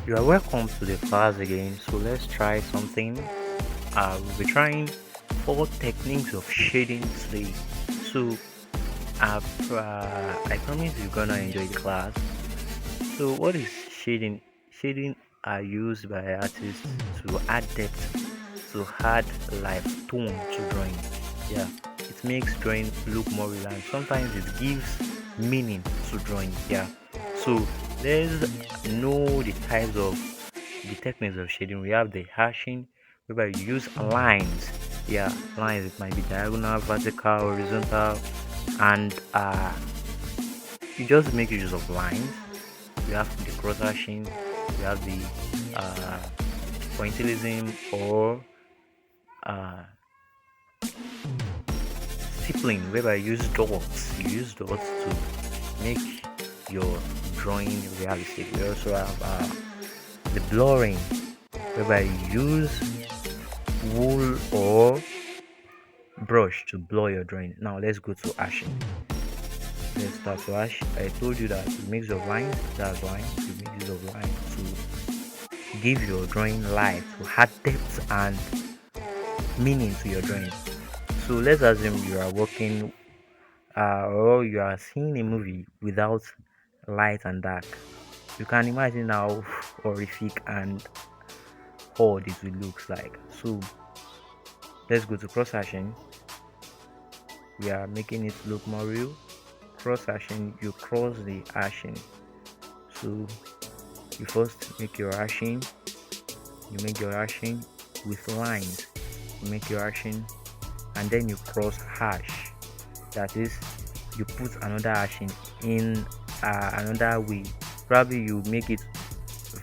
You are welcome to the class again. So let's try something. We'll be trying four techniques of shading today. So I promise you're gonna enjoy the class. So what is shading? Shading are used by artists to add depth, to add life tone to drawing. Yeah, it makes drawing look more real and sometimes it gives meaning to drawing. Yeah. So let's know the types of the techniques of shading. We have the hashing, whereby you use lines. Yeah, lines. It might be diagonal, vertical, horizontal, and you just make use of lines. We have the cross hashing. We have the uh, pointillism or uh, stippling, whereby you use dots. You use dots to make your drawing realistic. We also have the blurring, whereby you use wool or brush to blur your drawing. Now let's go to hashing. Let's start to hash. I told you that you mix of lines, that's line. You make use of line to give your drawing life, to add depth and meaning to your drawing. So let's assume you are working or you are seeing a movie without light and dark. You can imagine how horrific and odd it will look like. So let's go to cross hashing. We are making it look more real. Cross hashing, you cross the hashing. So you first make your hashing, you make your hashing with lines, you make your hashing and then you cross hash. That is, you put another hashing in another way. Probably you make it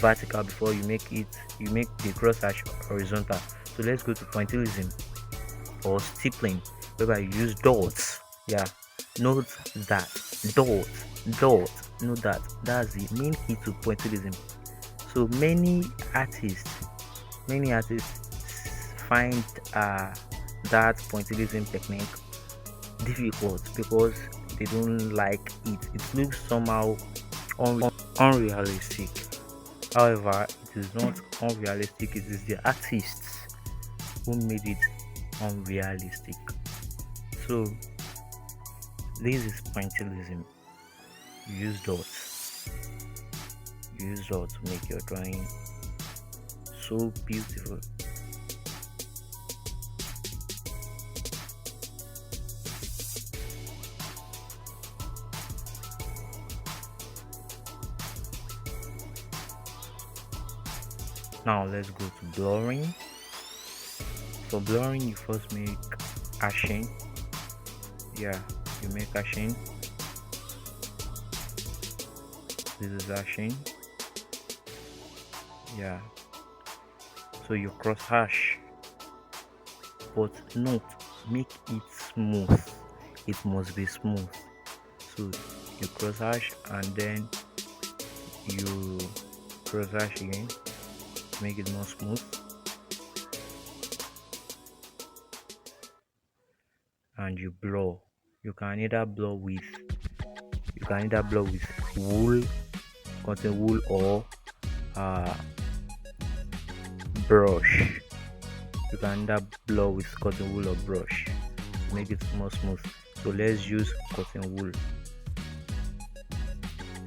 vertical before you make the cross hash horizontal. So let's go to pointillism or stippling, whereby you use dots. Yeah, note that note that that's the main key to pointillism. So many artists find that pointillism technique difficult because they don't like it. It looks somehow unrealistic. However, it is not unrealistic, it is the artists who made it unrealistic. So this is pointillism. You use dots. You use dots to make your drawing so beautiful. Now let's go to blurring. For blurring, you first make hashing. Yeah, you make hashing. This is hashing. Yeah. So you cross hash, but note, make it smooth. It must be smooth. So you cross hash and then you cross hash again, make it more smooth, and you blur. You can either blur with wool, cotton wool, or uh, brush. You can either blur with cotton wool or brush to make it more smooth. So let's use cotton wool.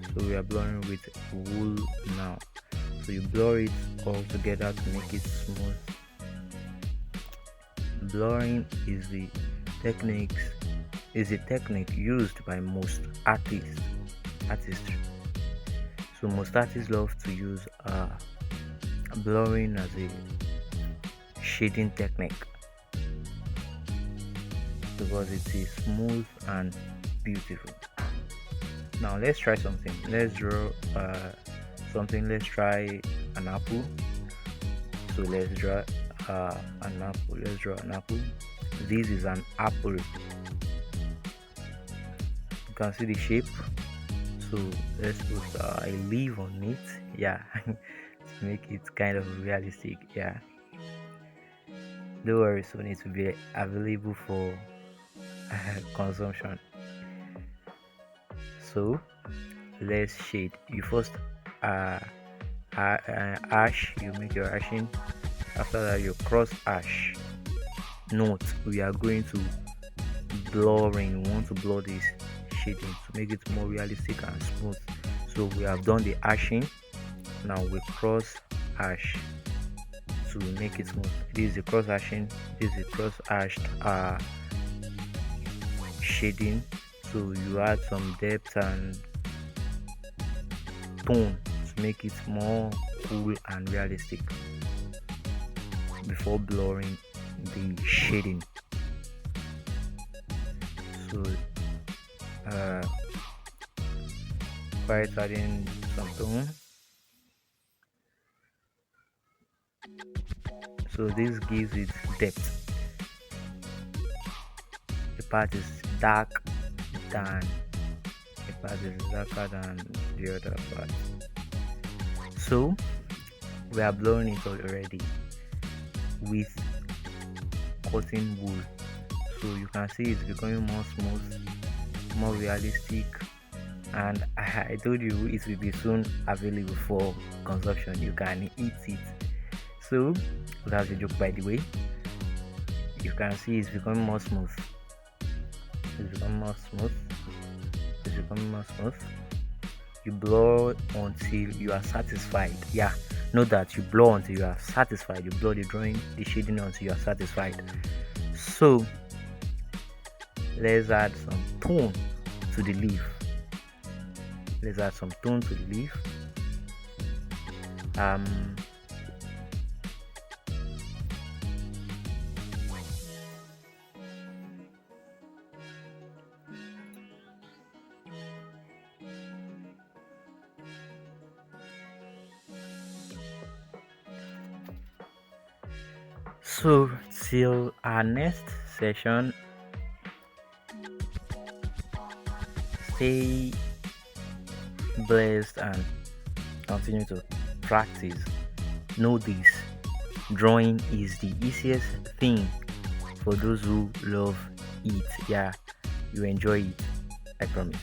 So we are blurring with wool now. So you blur it all together to make it smooth. Blurring is the technique used by most artists. So most artists love to use blurring as a shading technique because it is smooth and beautiful. Now let's try something. Let's draw something. Let's try an apple. So let's draw an apple. Let's draw an apple. This is an apple. You can see the shape. So let's put a leaf on it. Yeah, to make it kind of realistic. Yeah, don't worry, soon it will be available for consumption. So let's shade. You first uh, ash, you make your ashing. After that, you cross ash. Note, we are going to blurring. We want to blur this shading to make it more realistic and smooth. So we have done the ashing. Now we cross ash to make it smooth. This is the cross ashing. This is the cross ashed shading. So you add some depth and tone to make it more cool and realistic before blurring the shading. So by adding some tone, so this gives it depth. The part is dark than the part is darker than the other part. So we are blurring it already with cotton wool. So you can see it's becoming more smooth, more realistic, and I told you it will be soon available for consumption. You can eat it. So that's a joke, by the way. You can see it's becoming more smooth. It's becoming more smooth. It's becoming more smooth. You blur until you are satisfied. Yeah, note that you blur until you are satisfied. You blur the drawing, the shading until you are satisfied. So let's add some tone to the leaf. Let's add some tone to the leaf. So till our next session, stay blessed and continue to practice. Know this: drawing is the easiest thing for those who love it. Yeah, you enjoy it, I promise.